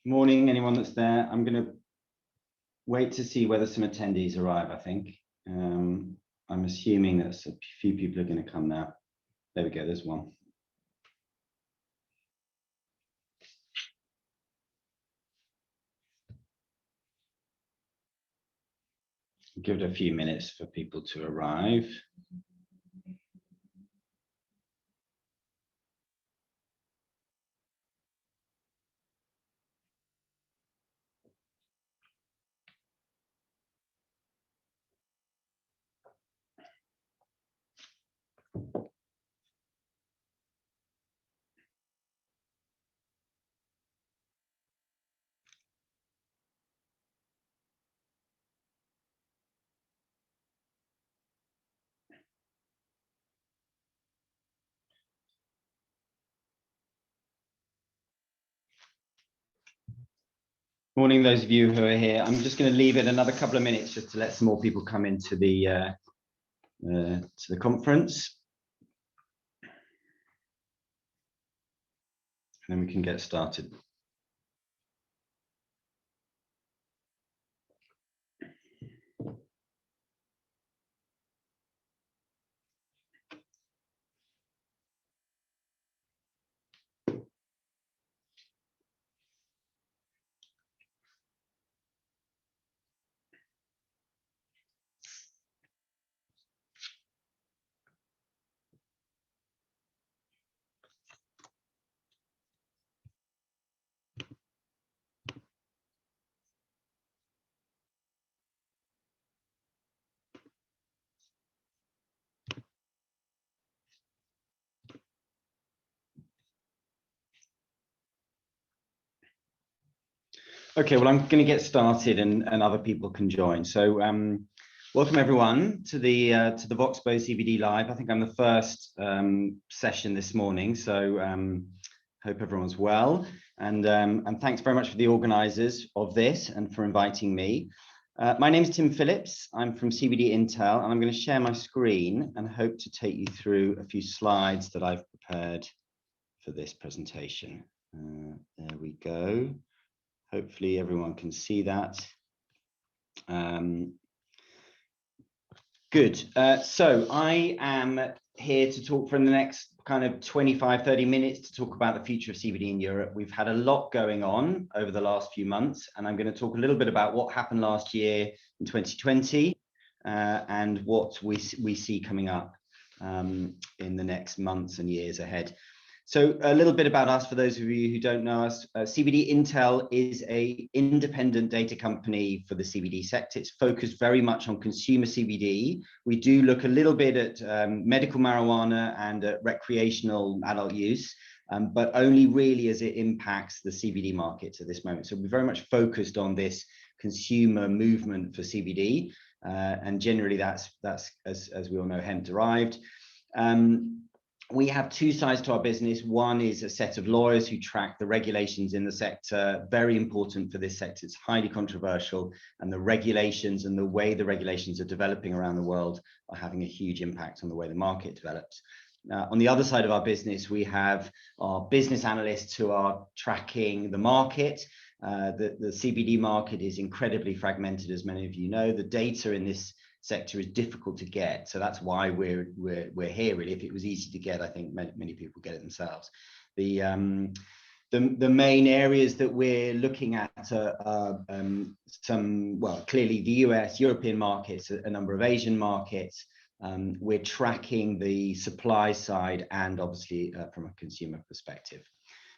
Morning, anyone that's there. I'm going to wait to see whether some attendees arrive, I think. I'm assuming that a few people are going to come now. There we go, there's one. Give it a few minutes for people to arrive. Morning, those of you who are here. I'm just going to leave it another couple of minutes just to let some more people come into the conference. And then we can get started. Okay, well, I'm going to get started and other people can join. So welcome everyone to the Voxpo CBD Live. I think I'm the first session this morning, so hope everyone's well. And thanks very much for the organisers of this and for inviting me. My name is Tim Phillips. I'm from CBD Intel, and I'm going to share my screen and hope to take you through a few slides that I've prepared for this presentation. There we go. Hopefully everyone can see that. Good. So I am here to talk for the next kind of 25-30 minutes to talk about the future of CBD in Europe. We've had a lot going on over the last few months, and I'm going to talk a little bit about what happened last year in 2020 and what we see coming up in the next months and years ahead. So a little bit about us, for those of you who don't know us. CBD Intel is an independent data company for the CBD sector. It's focused very much on consumer CBD. We do look a little bit at medical marijuana and at recreational adult use, but only really as it impacts the CBD market at this moment. So we're very much focused on this consumer movement for CBD, and generally that's as we all know, hemp derived. We have two sides to our business. One is a set of lawyers who track the regulations in the sector, very important for this sector. It's highly controversial, and the regulations and the way the regulations are developing around the world are having a huge impact on the way the market develops. On the other side of our business, we have our business analysts who are tracking the market. The CBD market is incredibly fragmented, as many of you know. The data in this sector is difficult to get, so that's why we're here. Really, if it was easy to get, I think many people get it themselves. The main areas that we're looking at are clearly the US, European markets, a number of Asian markets. We're tracking the supply side and obviously from a consumer perspective.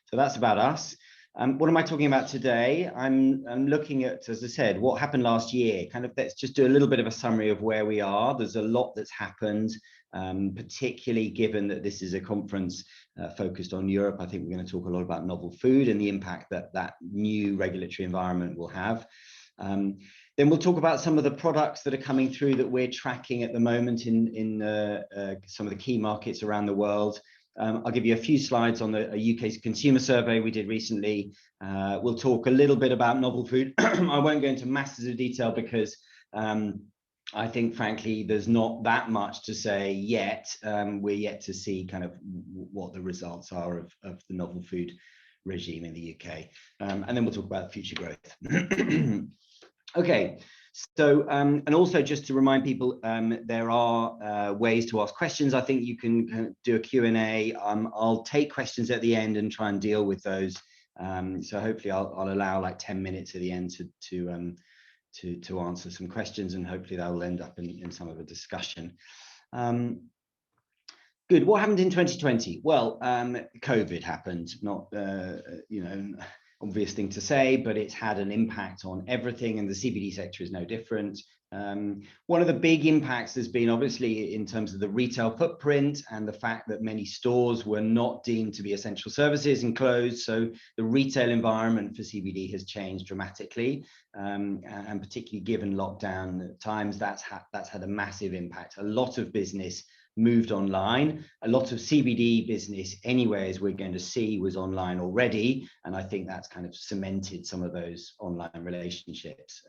So that's about us. What am I talking about today? I'm looking at, as I said, what happened last year. Kind of, let's just do a little bit of a summary of where we are. There's a lot that's happened, particularly given that this is a conference focused on Europe. I think we're going to talk a lot about novel food and the impact that that new regulatory environment will have. Then we'll talk about some of the products that are coming through that we're tracking at the moment in some of the key markets around the world. I'll give you a few slides on the UK's consumer survey we did recently. We'll talk a little bit about novel food. I won't go into masses of detail because I think, frankly, there's not that much to say yet. We're yet to see kind of what the results are of the novel food regime in the UK. And then we'll talk about future growth. Okay, so and also just to remind people, there are ways to ask questions. I think you can do a Q&A. I'll take questions at the end and try and deal with those. So hopefully I'll allow like 10 minutes at the end to answer some questions, and hopefully that will end up in some of the discussion. Good. What happened in 2020? Well, COVID happened. Not obvious thing to say, but it's had an impact on everything, and the CBD sector is no different. One of the big impacts has been obviously in terms of the retail footprint and the fact that many stores were not deemed to be essential services and closed. So the retail environment for CBD has changed dramatically, and particularly given lockdown times, that's had a massive impact. A lot of business moved online. A lot of CBD business anyway, as we're going to see, was online already, and I think that's kind of cemented some of those online relationships.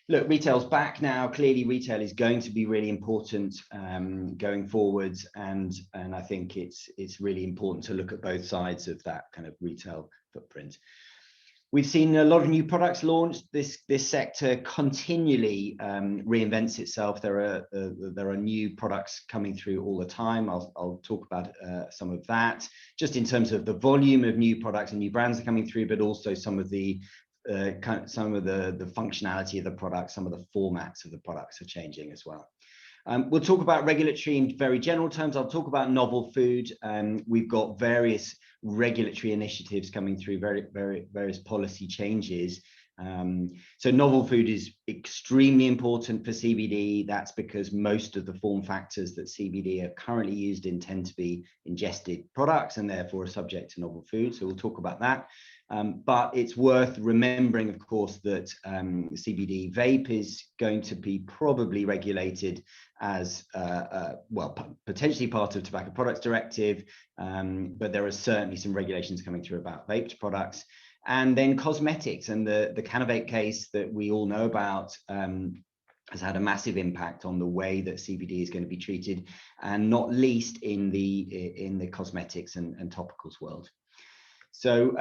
Look, retail's back now. Clearly retail is going to be really important going forwards, and I think it's really important to look at both sides of that kind of retail footprint. We've seen a lot of new products launched. This sector continually reinvents itself. There are new products coming through all the time. I'll talk about some of that, just in terms of the volume of new products and new brands coming through, but also some of the functionality of the product, some of the formats of the products are changing as well. We'll talk about regulatory in very general terms. I'll talk about novel food. We've got various regulatory initiatives coming through, various policy changes. So novel food is extremely important for CBD. That's because most of the form factors that CBD are currently used in tend to be ingested products and therefore are subject to novel food. So we'll talk about that. But it's worth remembering, of course, that CBD vape is going to be probably regulated as, well, potentially part of Tobacco Products Directive, but there are certainly some regulations coming through about vaped products. And then cosmetics, and the Canavate case that we all know about has had a massive impact on the way that CBD is going to be treated, and not least in the cosmetics and topicals world. So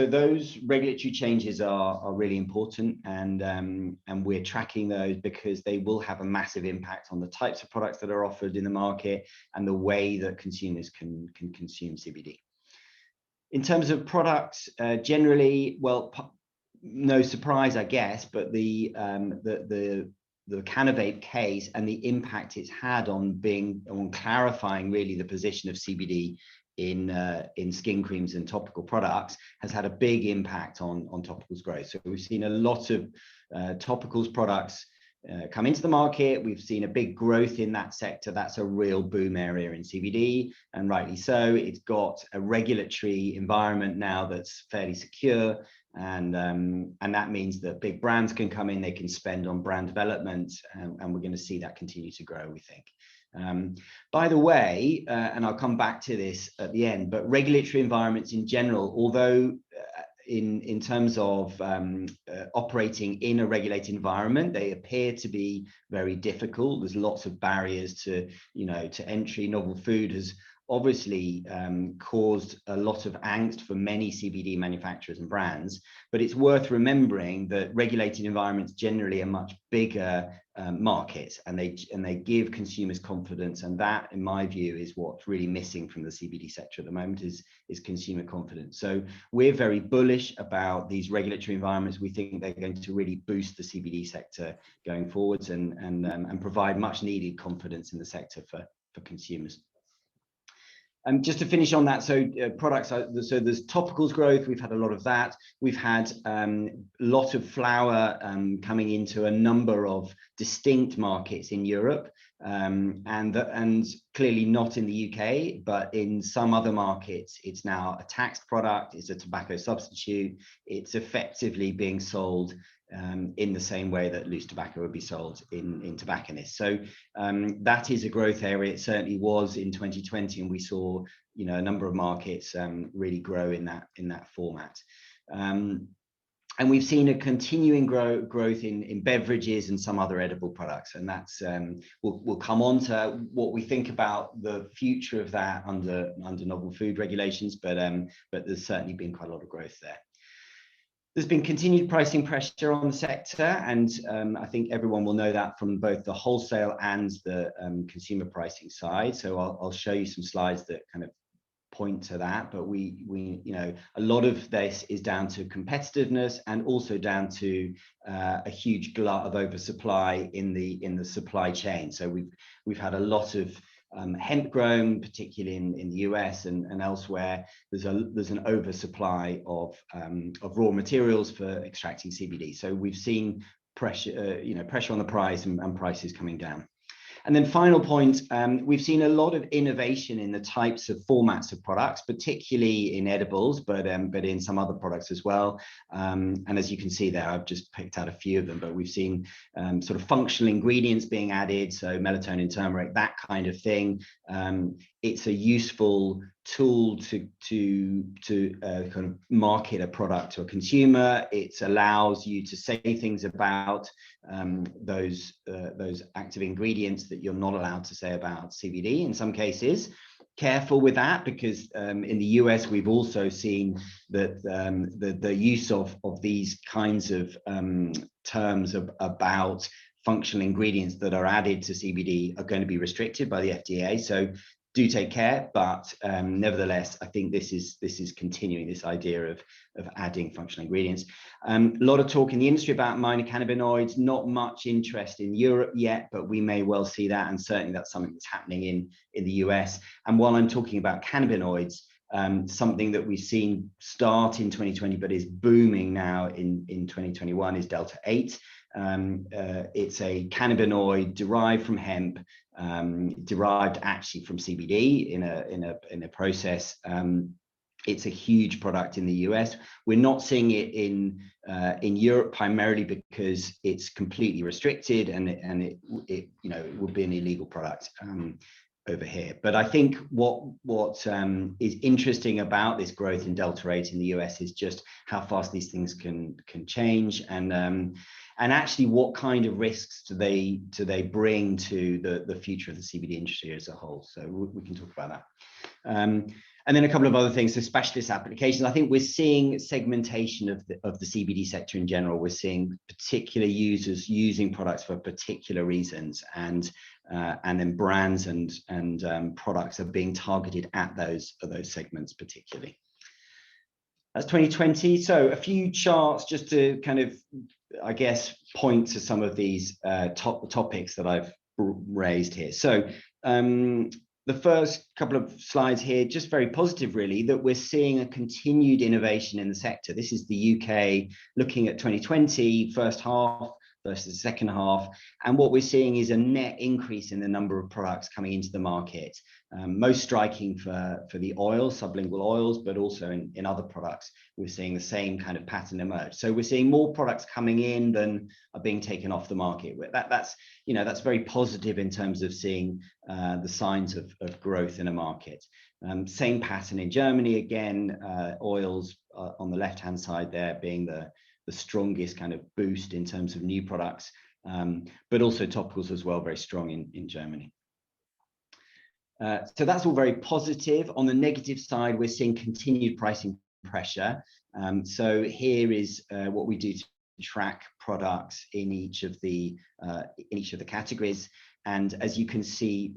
those regulatory changes are really important, and we're tracking those because they will have a massive impact on the types of products that are offered in the market and the way that consumers can consume CBD. In terms of products, generally, well, no surprise, I guess, but the Canavate case and the impact it's had on clarifying really the position of CBD in skin creams and topical products has had a big impact on topicals growth. So we've seen a lot of topicals products come into the market. We've seen a big growth in that sector. That's a real boom area in CBD, and rightly so. It's got a regulatory environment now that's fairly secure, and that means that big brands can come in, they can spend on brand development, and we're going to see that continue to grow, we think. By the way, and I'll come back to this at the end, but regulatory environments in general, although in terms of operating in a regulated environment, they appear to be very difficult. There's lots of barriers to entry. Novel food has obviously caused a lot of angst for many CBD manufacturers and brands, but it's worth remembering that regulated environments generally are much bigger markets, and they give consumers confidence, and that, in my view, is what's really missing from the CBD sector at the moment is consumer confidence. So we're very bullish about these regulatory environments. We think they're going to really boost the CBD sector going forwards and provide much needed confidence in the sector for consumers. Just to finish on that, so products, so there's topicals growth. We've had a lot of that. We've had a lot of flower coming into a number of distinct markets in Europe, and clearly not in the UK, but in some other markets, it's now a taxed product. It's a tobacco substitute. It's effectively being sold in the same way that loose tobacco would be sold in tobacconists. So that is a growth area. It certainly was in 2020, and we saw a number of markets really grow in that format. And we've seen a continuing growth in beverages and some other edible products, and that's we'll come on to what we think about the future of that under novel food regulations, but there's certainly been quite a lot of growth there. There's been continued pricing pressure on the sector, and I think everyone will know that from both the wholesale and the consumer pricing side. So I'll show you some slides that kind of point to that, but we you know, a lot of this is down to competitiveness and also down to a huge glut of oversupply in the supply chain. So we've had a lot of hemp grown, particularly in the US and elsewhere. There's an oversupply of raw materials for extracting CBD. So we've seen pressure, you know, pressure on the price and prices coming down. And then final point, we've seen a lot of innovation in the types of formats of products, particularly in edibles, but in some other products as well. And as you can see there, I've just picked out a few of them, but we've seen sort of functional ingredients being added, so melatonin, turmeric, that kind of thing. It's a useful tool to kind of market a product to a consumer. It allows you to say things about those active ingredients that you're not allowed to say about CBD in some cases. Careful with that, because in the US we've also seen that the use of these kinds of terms about functional ingredients that are added to CBD are going to be restricted by the FDA. So do take care, but nevertheless, I think this is continuing, this idea of adding functional ingredients. A lot of talk in the industry about minor cannabinoids, not much interest in Europe yet, but we may well see that, and certainly that's something that's happening in the US. And while I'm talking about cannabinoids, something that we've seen start in 2020 but is booming now in 2021 is Delta 8. It's a cannabinoid derived from hemp, derived actually from CBD in a process. It's a huge product in the US. We're not seeing it in Europe, primarily because it's completely restricted, and it you know, it would be an illegal product over here. But I think what is interesting about this growth in Delta 8 in the US is just how fast these things can change, and actually what kind of risks do they bring to the future of the CBD industry as a whole. So we can talk about that. And then a couple of other things, so specialist applications. I think we're seeing segmentation of the CBD sector in general. We're seeing particular users using products for particular reasons, and then brands and products are being targeted at those segments particularly. That's 2020. So a few charts just to kind of, I guess, point to some of these topics that I've raised here. So the first couple of slides here, just very positive really, that we're seeing a continued innovation in the sector. This is the UK looking at 2020 first half versus second half, and what we're seeing is a net increase in the number of products coming into the market. Most striking for the oils, sublingual oils, but also in other products, we're seeing the same kind of pattern emerge. So we're seeing more products coming in than are being taken off the market. That's, you know, that's very positive in terms of seeing the signs of growth in a market. Same pattern in Germany again, oils on the left-hand side there being the strongest kind of boost in terms of new products, but also topicals as well, very strong in Germany. So that's all very positive. On the negative side, we're seeing continued pricing pressure. So here is what we do to track products in each of the categories. And as you can see,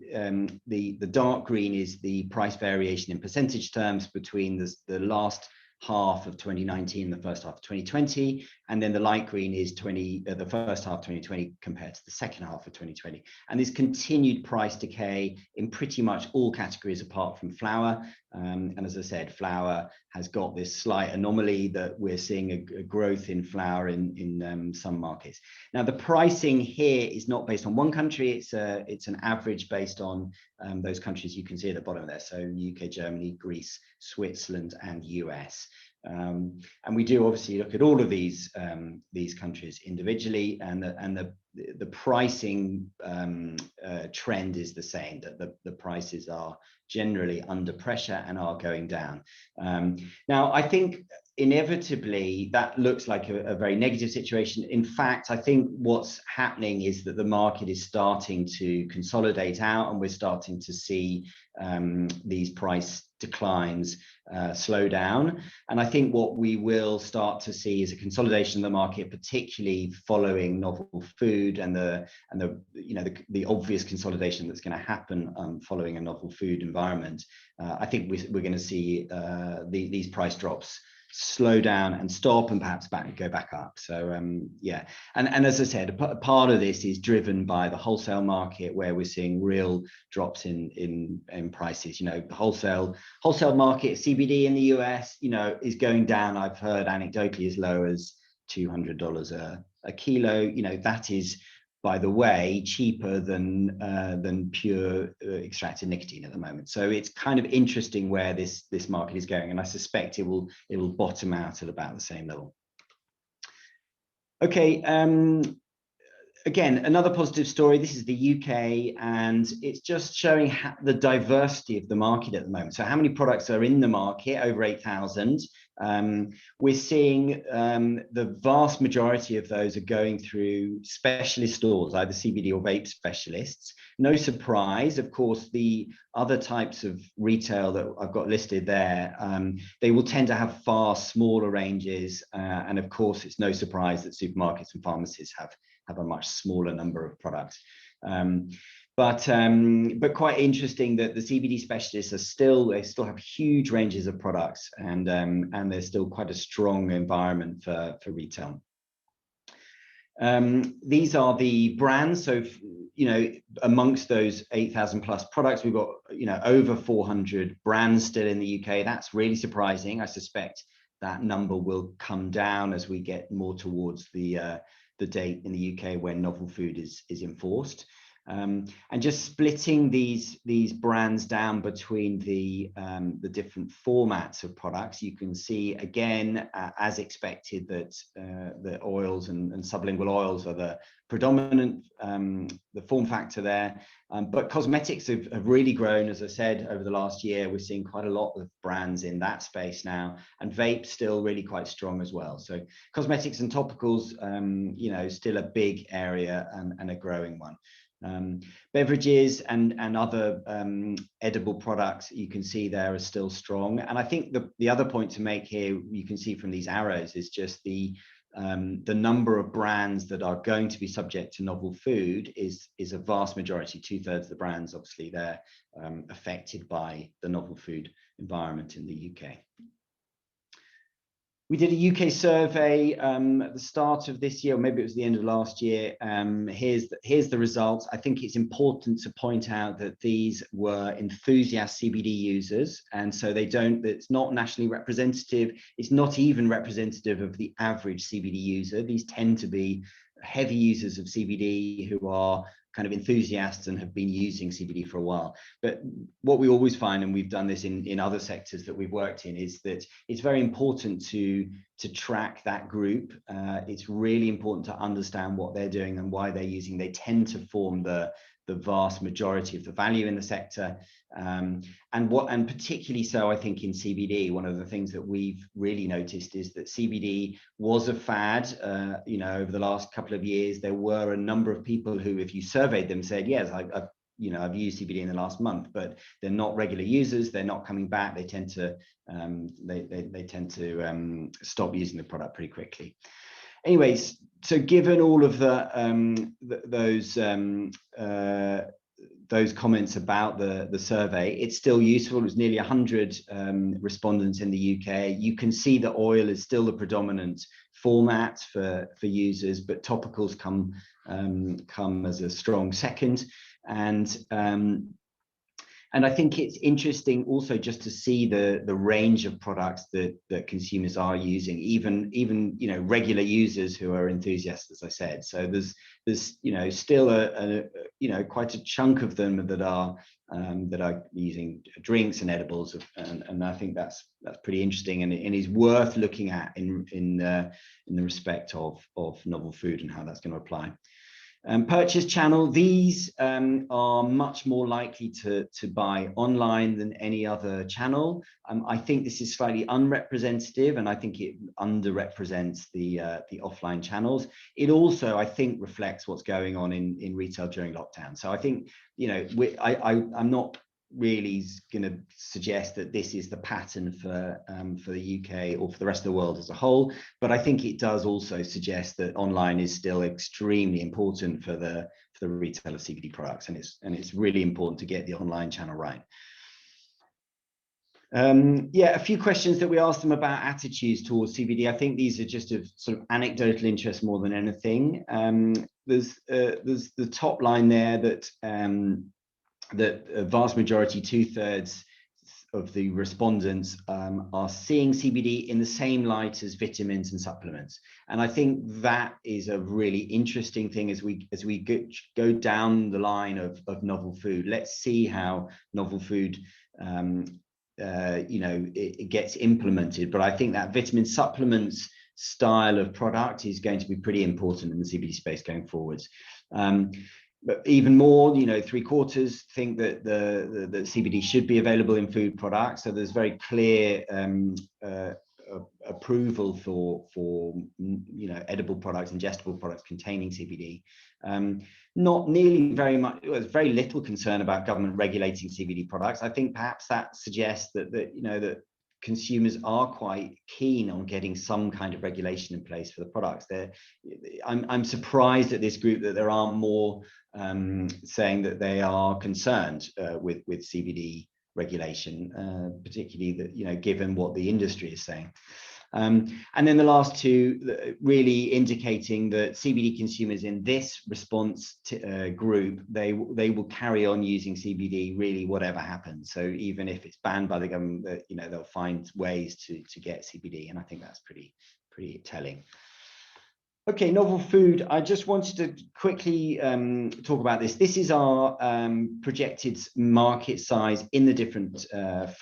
the dark green is the price variation in percentage terms between the last half of 2019, the first half of 2020, and then the light green is the first half of 2020 compared to the second half of 2020. And there's continued price decay in pretty much all categories apart from flour. And as I said, flour has got this slight anomaly that we're seeing a growth in flour in some markets. Now, the pricing here is not based on one country, it's an average based on those countries you can see at the bottom there. So UK, Germany, Greece, Switzerland, and US. And we do obviously look at all of these countries individually, and the pricing trend is the same, that the prices are generally under pressure and are going down. Now, I think inevitably that looks like a very negative situation. In fact, I think what's happening is that the market is starting to consolidate out, and we're starting to see these price declines slow down. And I think what we will start to see is a consolidation of the market, particularly following novel food and the obvious consolidation that's going to happen following a novel food environment. I think we're going to see these price drops slow down and stop, and perhaps go back up. So yeah, and as I said, a part of this is driven by the wholesale market, where we're seeing real drops in prices. You know, the wholesale market, CBD in the US, you know, is going down. I've heard anecdotally as low as $200 a kilo. You know, that is, by the way, cheaper than pure extracted nicotine at the moment. So it's kind of interesting where this market is going, and I suspect it will bottom out at about the same level. Okay, again, another positive story. This is the UK, and it's just showing the diversity of the market at the moment. So how many products are in the market? Over 8,000. We're seeing the vast majority of those are going through specialist stores, either CBD or vape specialists. No surprise, of course, the other types of retail that I've got listed there, they will tend to have far smaller ranges. And of course, it's no surprise that supermarkets and pharmacies have a much smaller number of products. But quite interesting that the CBD specialists are still have huge ranges of products, and there's still quite a strong environment for retail. These are the brands. So, you know, amongst those 8,000 plus products, we've got, you know, over 400 brands still in the UK. That's really surprising. I suspect that number will come down as we get more towards the date in the UK when novel food is enforced. And just splitting these brands down between the different formats of products, you can see again, as expected, that the oils and sublingual oils are the predominant the form factor there. But cosmetics have really grown, as I said, over the last year. We're seeing quite a lot of brands in that space now, and vape still really quite strong as well. So cosmetics and topicals, you know, still a big area and a growing one. Beverages and other edible products you can see there are still strong. And I think the other point to make here, you can see from these arrows, is just the number of brands that are going to be subject to novel food is a vast majority. 2/3 of the brands, obviously, they're affected by the novel food environment in the UK. We did a UK survey at the start of this year, or maybe it was the end of last year. Here's the results. I think it's important to point out that these were enthusiast CBD users, and so it's not nationally representative. It's not even representative of the average CBD user. These tend to be heavy users of CBD who are kind of enthusiasts and have been using CBD for a while. But what we always find, and we've done this in other sectors that we've worked in, is that it's very important to track that group. It's really important to understand what they're doing and why they're using. They tend to form the vast majority of the value in the sector, and particularly so, I think, in CBD. One of the things that we've really noticed is that CBD was a fad. You know, over the last couple of years, there were a number of people who, if you surveyed them, said, yes, I've used CBD in the last month, but they're not regular users. They're not coming back. They tend to stop using the product pretty quickly. Anyways, so given all of those comments about the survey, it's still useful. It was nearly 100 respondents in the UK. You can see that oil is still the predominant format for users, but topicals come as a strong second. And I think it's interesting also just to see the range of products that consumers are using, even you know, regular users who are enthusiasts, as I said. So there's you know, still you know, quite a chunk of them that are using drinks and edibles, and I think that's pretty interesting, and is worth looking at in the respect of novel food and how that's going to apply. Purchase channel, these are much more likely to buy online than any other channel. I think this is slightly unrepresentative, and I think it underrepresents the offline channels. It also, I think, reflects what's going on in retail during lockdown. So I think, you know, I'm not really going to suggest that this is the pattern for the UK or for the rest of the world as a whole, but I think it does also suggest that online is still extremely important for the retail of CBD products, and it's really important to get the online channel right. Yeah, a few questions that we asked them about attitudes towards CBD. I think these are just of sort of anecdotal interest more than anything. There's the top line there that that a vast majority, 2/3 of the respondents are seeing CBD in the same light as vitamins and supplements. And I think that is a really interesting thing as we go down the line of novel food. Let's see how novel food you know, it gets implemented. But I think that vitamin supplements style of product is going to be pretty important in the CBD space going forwards. But even more, you know, 3/4 think that the CBD should be available in food products. So there's very clear approval for you know, edible products, ingestible products containing CBD. Not nearly very much. There's very little concern about government regulating CBD products. I think perhaps that suggests that you know, that consumers are quite keen on getting some kind of regulation in place for the products. I'm surprised at this group that there aren't more saying that they are concerned with CBD regulation, particularly that, you know, given what the industry is saying. And then the last two really indicating that CBD consumers in this response group, they will carry on using CBD really whatever happens. So even if it's banned by the government, you know, they'll find ways to get CBD, and I think that's pretty telling. Okay, novel food. I just wanted to quickly talk about this. This is our projected market size in the different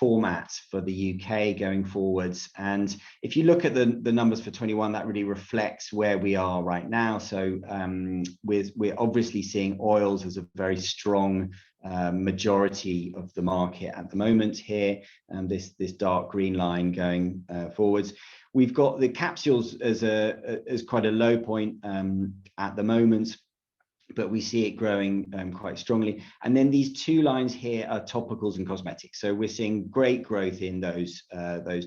formats for the UK going forwards. And if you look at the numbers for 21, that really reflects where we are right now. So we're obviously seeing oils as a very strong majority of the market at the moment here, and this dark green line going forwards. We've got the capsules as quite a low point at the moment, but we see it growing quite strongly. And then these two lines here are topicals and cosmetics. So we're seeing great growth in those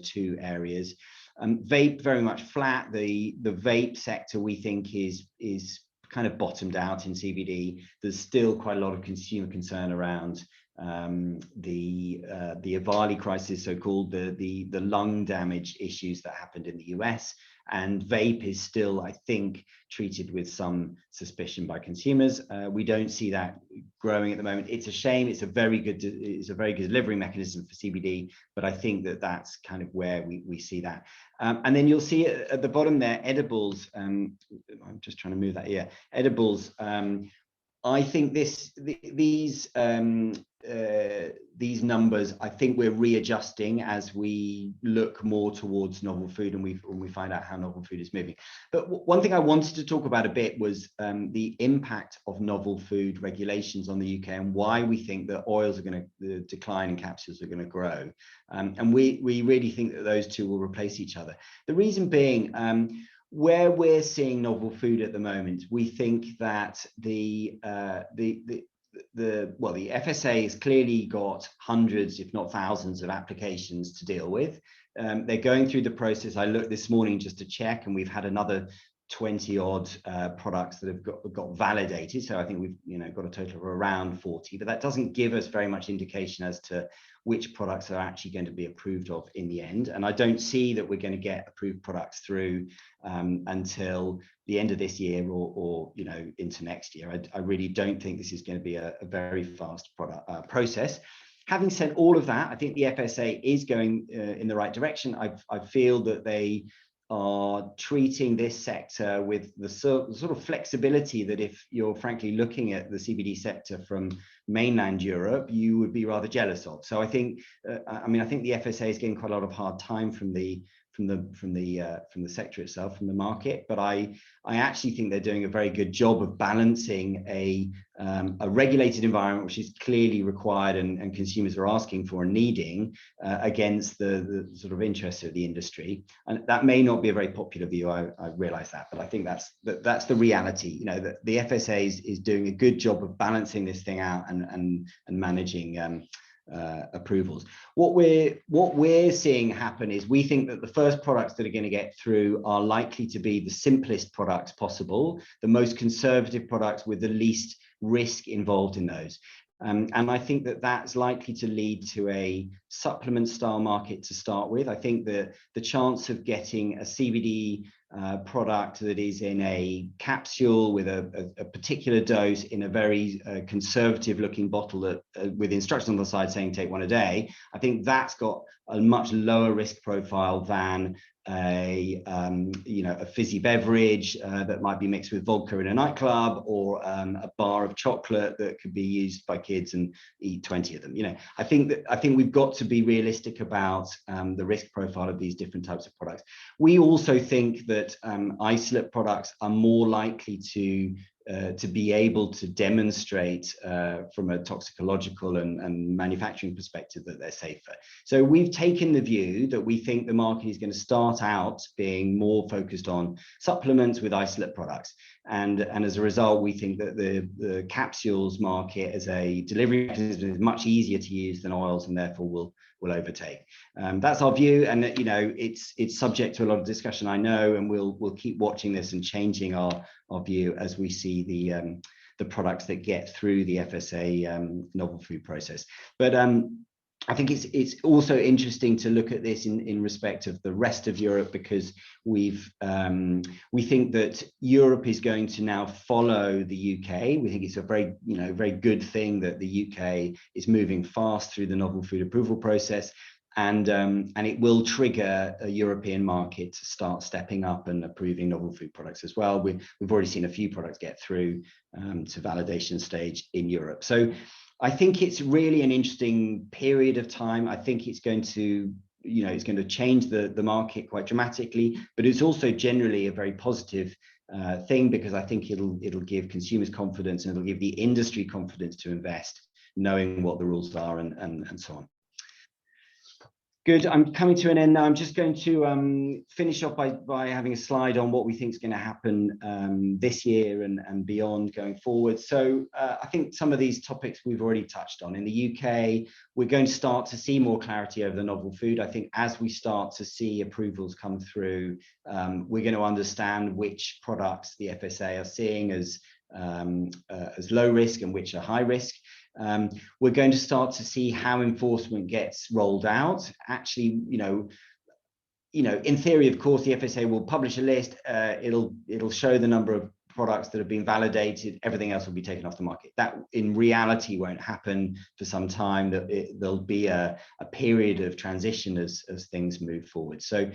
two areas. Vape very much flat. The vape sector we think is kind of bottomed out in CBD. There's still quite a lot of consumer concern around the Avali crisis, so-called the lung damage issues that happened in the US, and vape is still, I think, treated with some suspicion by consumers. We don't see that growing at the moment. It's a shame. It's a very good delivery mechanism for CBD, but I think that's kind of where we see that. And then you'll see at the bottom there, edibles. I'm just trying to move that here. Edibles. I think these numbers, I think we're readjusting as we look more towards novel food and we find out how novel food is moving. But one thing I wanted to talk about a bit was the impact of novel food regulations on the UK and why we think that oils are going to decline and capsules are going to grow. And we really think that those two will replace each other. The reason being, where we're seeing novel food at the moment, we think that the FSA has clearly got hundreds, if not thousands, of applications to deal with. They're going through the process. I looked this morning just to check, and we've had another 20 odd products that have got validated. So I think we've got a total of around 40, but that doesn't give us very much indication as to which products are actually going to be approved of in the end. And I don't see that we're going to get approved products through until the end of this year or into next year. I really don't think this is going to be a very fast process. Having said all of that, I think the FSA is going in the right direction. I feel that they are treating this sector with the sort of flexibility that if you're frankly looking at the CBD sector from mainland Europe, you would be rather jealous of. So I think, I think the FSA is getting quite a lot of hard time from the the sector itself, from the market. But I actually think they're doing a very good job of balancing a regulated environment, which is clearly required and consumers are asking for and needing, against the sort of interests of the industry. And that may not be a very popular view, I realize that, but I think that's the reality. You know, that the FSA is doing a good job of balancing this thing out and managing approvals. What we're seeing happen is we think that the first products that are going to get through are likely to be the simplest products possible, the most conservative products with the least risk involved in those. And I think that that's likely to lead to a supplement style market to start with. I think that the chance of getting a CBD product that is in a capsule with a particular dose in a very conservative looking bottle that with instructions on the side saying take one a day, I think that's got a much lower risk profile than a fizzy beverage that might be mixed with vodka in a nightclub, or a bar of chocolate that could be used by kids and eat 20 of them. You know, I think we've got to be realistic about the risk profile of these different types of products. We also think that isolate products are more likely to be able to demonstrate from a toxicological and manufacturing perspective that they're safer. So we've taken the view that we think the market is going to start out being more focused on supplements with isolate products. And as a result, we think that the capsules market as a delivery mechanism is much easier to use than oils, and therefore will overtake. That's our view, and you know, it's subject to a lot of discussion, I know, and we'll keep watching this and changing our view as we see the products that get through the FSA novel food process. But I think it's also interesting to look at this in respect of the rest of Europe, because we think that Europe is going to now follow the UK. We think it's a very good thing that the UK is moving fast through the novel food approval process, and it will trigger a European market to start stepping up and approving novel food products as well. We've already seen a few products get through to validation stage in Europe. So I think it's really an interesting period of time. I think it's going to, it's going to change the market quite dramatically, but it's also generally a very positive thing, because I think it'll give consumers confidence, and it'll give the industry confidence to invest, knowing what the rules are and so on. Good. I'm coming to an end now. I'm just going to finish off by having a slide on what we think is going to happen this year and beyond going forward. So I think some of these topics we've already touched on. In the UK, we're going to start to see more clarity over the novel food. I think as we start to see approvals come through, we're going to understand which products the FSA are seeing as low risk and which are high risk. We're going to start to see how enforcement gets rolled out. Actually, in theory, of course, the FSA will publish a list. It'll show the number of products that have been validated. Everything else will be taken off the market. That in reality won't happen for some time. There'll be a period of transition as things move forward. So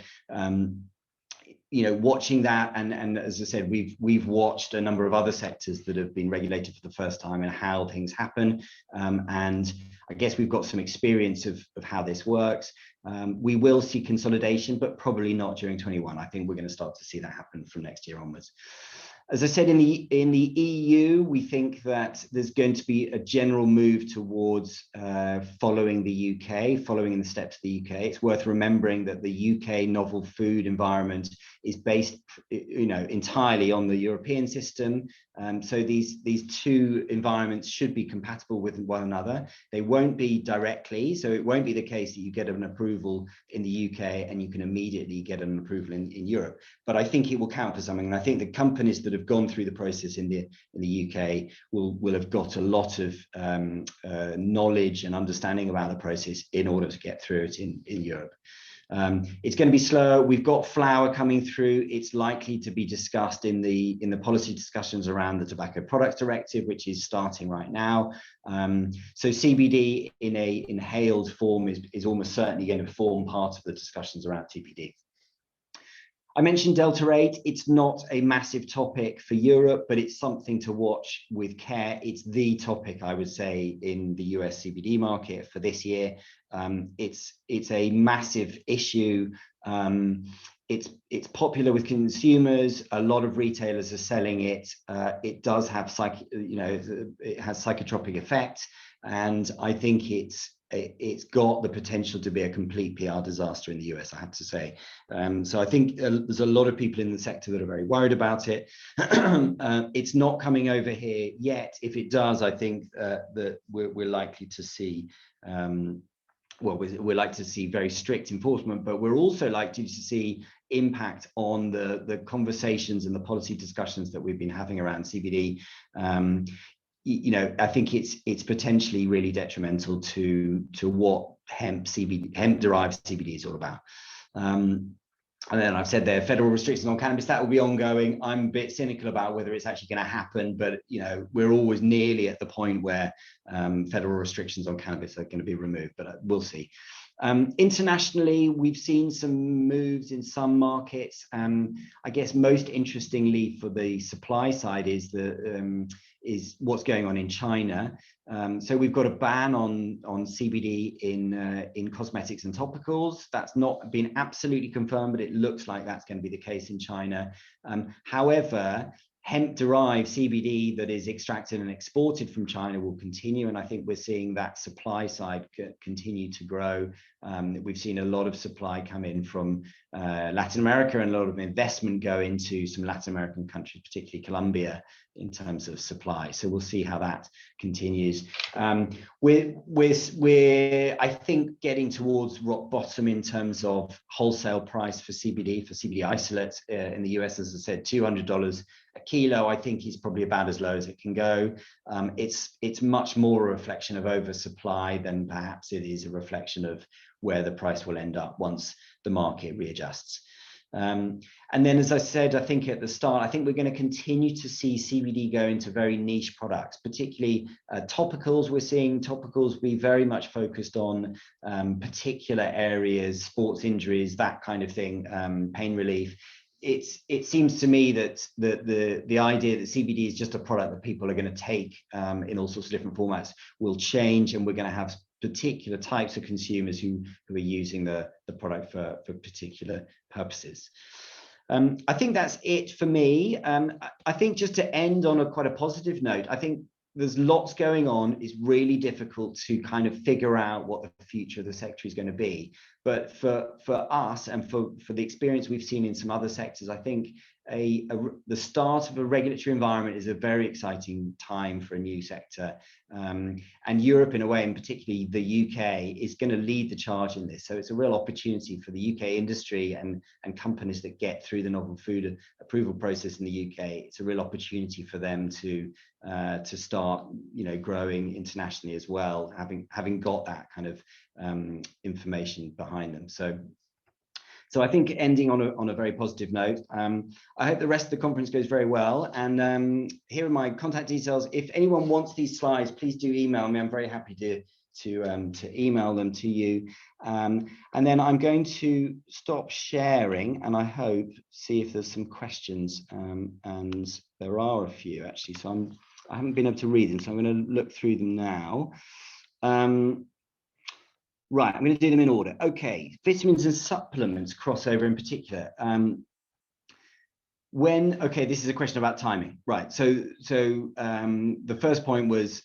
watching that, and as I said, we've watched a number of other sectors that have been regulated for the first time and how things happen, and I guess we've got some experience of how this works. We will see consolidation, but probably not during 21. I think we're going to start to see that happen from next year onwards. As I said, in the EU, we think that there's going to be a general move towards following the UK, following in the steps of the UK. It's worth remembering that the UK novel food environment is based, entirely on the European system. So these two environments should be compatible with one another. They won't be directly, so it won't be the case that you get an approval in the UK and you can immediately get an approval in Europe. But I think it will count for something, and I think the companies that have gone through the process in the UK will have got a lot of knowledge and understanding about the process in order to get through it in Europe. It's going to be slower. We've got flour coming through. It's likely to be discussed in the policy discussions around the Tobacco Products Directive, which is starting right now. So CBD in a inhaled form is almost certainly going to form part of the discussions around TPD. I mentioned Delta 8. It's not a massive topic for Europe, but it's something to watch with care. It's the topic, I would say, in the US CBD market for this year. It's a massive issue. It's popular with consumers. A lot of retailers are selling it. It does have it has psychotropic effects, and I think it's got the potential to be a complete PR disaster in the US, I have to say. So I think there's a lot of people in the sector that are very worried about it. It's not coming over here yet. If it does, I think that we're likely to see we're likely to see very strict enforcement, but we're also likely to see impact on the conversations and the policy discussions that we've been having around CBD. I think it's potentially really detrimental to what hemp derived CBD is all about. And then I've said there, federal restrictions on cannabis, that will be ongoing. I'm a bit cynical about whether it's actually going to happen, but we're always nearly at the point where federal restrictions on cannabis are going to be removed, but we'll see. Internationally, we've seen some moves in some markets. I guess most interestingly for the supply side is what's going on in China. So we've got a ban on CBD in cosmetics and topicals. That's not been absolutely confirmed, but it looks like that's going to be the case in China. However, hemp-derived CBD that is extracted and exported from China will continue, and I think we're seeing that supply side continue to grow. We've seen a lot of supply come in from Latin America, and a lot of investment go into some Latin American countries, particularly Colombia, in terms of supply. So we'll see how that continues. We're I think getting towards rock bottom in terms of wholesale price for CBD isolate in the US. As I said, $200 a kilo, I think, is probably about as low as it can go. It's much more a reflection of oversupply than perhaps it is a reflection of where the price will end up once the market readjusts. And then, as I said, I think at the start, I think we're going to continue to see CBD go into very niche products, particularly topicals. We're seeing topicals be very much focused on particular areas, sports injuries, that kind of thing, pain relief. It seems to me that the idea that CBD is just a product that people are going to take in all sorts of different formats will change, and we're going to have particular types of consumers who are using the product for particular purposes. I think that's it for me. I think just to end on quite a positive note, I think there's lots going on. It's really difficult to kind of figure out what the future of the sector is going to be. But for us and for the experience we've seen in some other sectors, I think the start of a regulatory environment is a very exciting time for a new sector. And Europe, in a way, and particularly the UK, is going to lead the charge in this. So it's a real opportunity for the UK industry and companies that get through the novel food approval process in the UK. It's a real opportunity for them to start, growing internationally as well, having got that kind of information behind them. So I think ending on a very positive note. I hope the rest of the conference goes very well. And here are my contact details. If anyone wants these slides, please do email me. I'm very happy to email them to you. And then I'm going to stop sharing, and I hope see if there's some questions. And there are a few actually. So I haven't been able to read them, so I'm going to look through them now. Right, I'm going to do them in order. Okay, vitamins and supplements crossover in particular. Okay, this is a question about timing. Right, so the first point was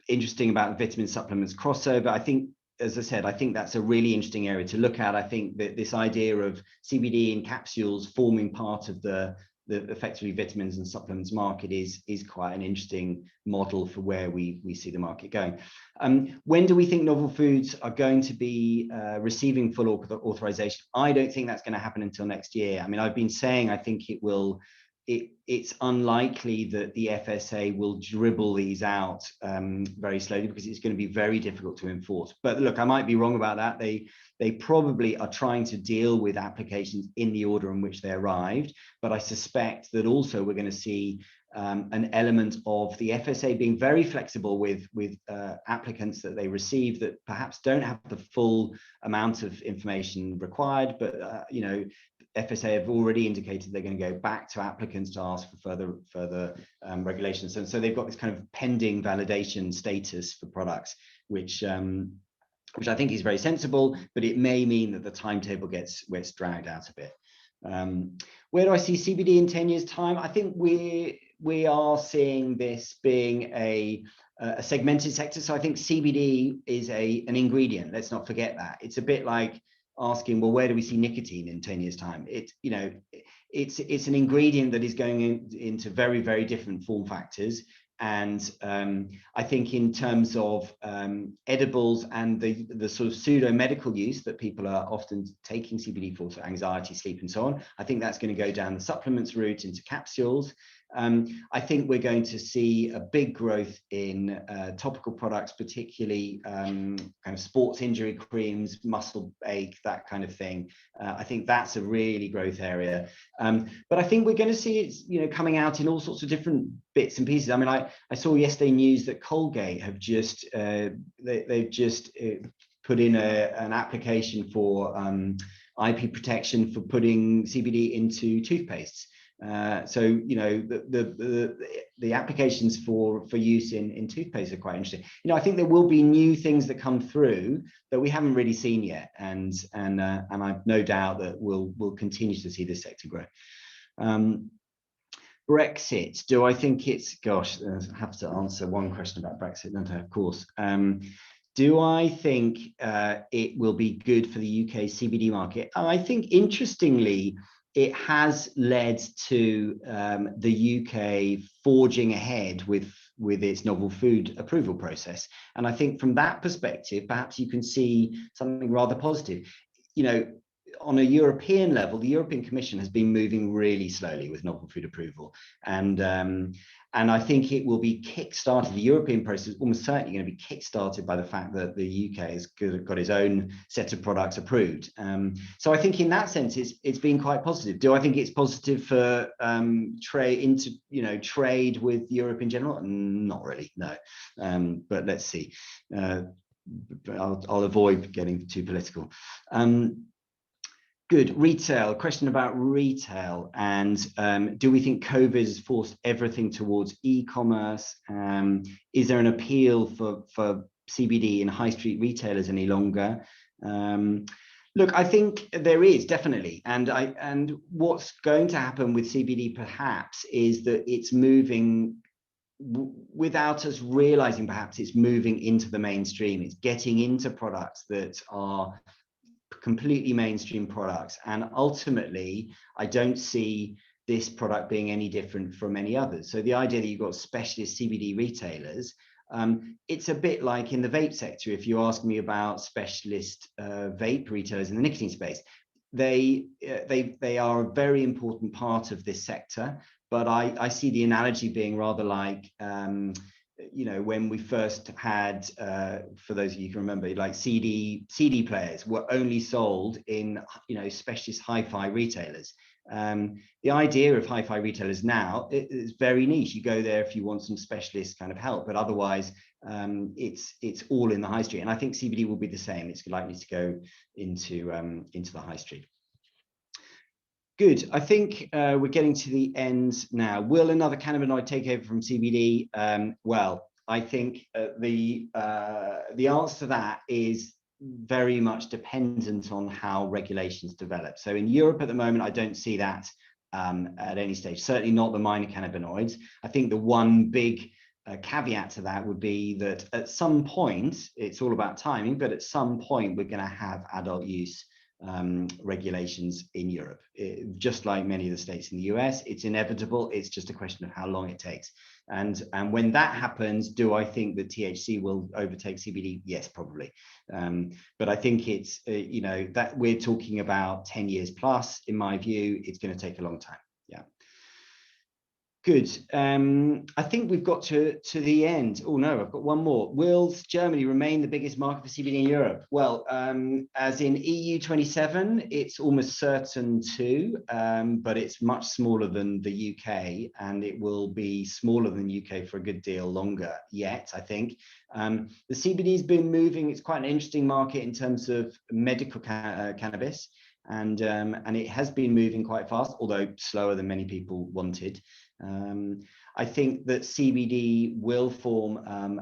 interesting about vitamin supplements crossover. I think, as I said, I think that's a really interesting area to look at. I think that this idea of CBD in capsules forming part of the effectively vitamins and supplements market is quite an interesting model for where we see the market going. When do we think novel foods are going to be receiving full authorization? I don't think that's going to happen until next year. I mean, I've been saying I think it will. It's unlikely that the FSA will dribble these out very slowly, because it's going to be very difficult to enforce. But look, I might be wrong about that. They probably are trying to deal with applications in the order in which they arrived. But I suspect that also we're going to see an element of the FSA being very flexible with applicants that they receive that perhaps don't have the full amount of information required, but FSA have already indicated they're going to go back to applicants to ask for further regulations. And so they've got this kind of pending validation status for products, which I think is very sensible, but it may mean that the timetable gets dragged out a bit. Where do I see CBD in 10 years' time? I think we are seeing this being a segmented sector. So I think CBD is an ingredient. Let's not forget that. It's a bit like asking, well, where do we see nicotine in 10 years' time? It's an ingredient that is going into very, very different form factors. And I think in terms of edibles and the sort of pseudo medical use that people are often taking CBD for anxiety, sleep, and so on, I think that's going to go down the supplements route into capsules. I think we're going to see a big growth in topical products, particularly kind of sports injury creams, muscle ache, that kind of thing. I think that's a really growth area. But I think we're going to see it, coming out in all sorts of different bits and pieces. I mean, I saw yesterday news that Colgate have just they've just put in an application for IP protection for putting CBD into toothpastes. So the applications for use in toothpaste are quite interesting. I think there will be new things that come through that we haven't really seen yet, and I've no doubt that we'll continue to see this sector grow. Brexit, do I think it's, gosh, I have to answer one question about Brexit, don't I? Of course. Do I think it will be good for the UK CBD market? I think, interestingly, it has led to the UK forging ahead with its novel food approval process. And I think from that perspective, perhaps you can see something rather positive. On a European level, the European Commission has been moving really slowly with novel food approval. And I think it will be kickstarted, the European process is almost certainly going to be kickstarted by the fact that the UK has got its own set of products approved. So I think in that sense, it's been quite positive. Do I think it's positive for trade with Europe in general? Not really, no. But let's see. I'll avoid getting too political. Good. Retail, question about retail, and do we think COVID has forced everything towards e-commerce? Is there an appeal for CBD in high street retailers any longer? Look, I think there is definitely, and what's going to happen with CBD perhaps is that it's moving without us realizing, perhaps it's moving into the mainstream. It's getting into products that are completely mainstream products, and ultimately I don't see this product being any different from any others. So the idea that you've got specialist CBD retailers, it's a bit like in the vape sector. If you ask me about specialist vape retailers in the nicotine space, they are a very important part of this sector, but I see the analogy being rather like when we first had, for those of you who can remember, like CD players were only sold in, specialist hi-fi retailers. The idea of hi-fi retailers now is very niche. You go there if you want some specialist kind of help, but otherwise it's all in the high street. And I think CBD will be the same. It's likely to go into the high street. Good. I think we're getting to the end now. Will another cannabinoid take over from CBD? Well, I think the answer to that is very much dependent on how regulations develop. So in Europe at the moment, I don't see that at any stage, certainly not the minor cannabinoids. I think the one big caveat to that would be that at some point, it's all about timing, but at some point we're going to have adult use regulations in Europe. Just like many of the states in the US, it's inevitable. It's just a question of how long it takes. And when that happens, do I think that THC will overtake CBD? Yes, probably. But I think it's, that we're talking about 10 years plus. In my view, it's going to take a long time. Yeah. Good. I think we've got to the end. Oh no, I've got one more. Will Germany remain the biggest market for CBD in Europe? Well, as in EU 27, it's almost certain to, but it's much smaller than the UK, and it will be smaller than UK for a good deal longer yet, I think. The CBD's been moving. It's quite an interesting market in terms of medical cannabis. and it has been moving quite fast, although slower than many people wanted. I think that CBD will form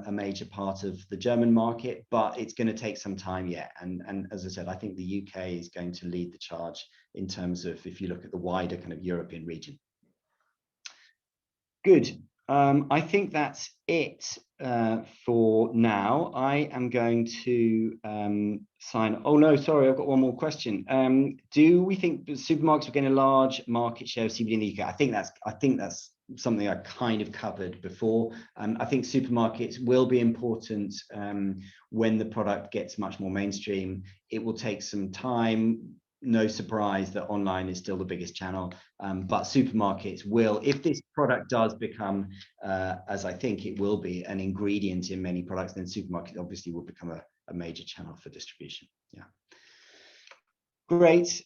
a major part of the German market, but it's going to take some time yet. And as I said, I think the UK is going to lead the charge in terms of, if you look at the wider kind of European region. Good. I think that's it for now. I am going to sign. Oh no, sorry, I've got one more question. Do we think the supermarkets are getting a large market share of CBD in the UK? I think that's something I kind of covered before. I think supermarkets will be important when the product gets much more mainstream. It will take some time. No surprise that online is still the biggest channel, but supermarkets will, if this product does become, as I think it will be, an ingredient in many products, then supermarkets obviously will become a major channel for distribution. Yeah. Great.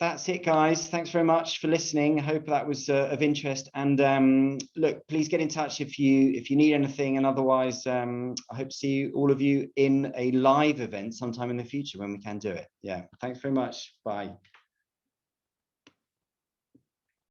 That's it, guys. Thanks very much for listening. I hope that was of interest. And look, please get in touch if you need anything. And otherwise, I hope to see all of you in a live event sometime in the future when we can do it. Yeah. Thanks very much. Bye.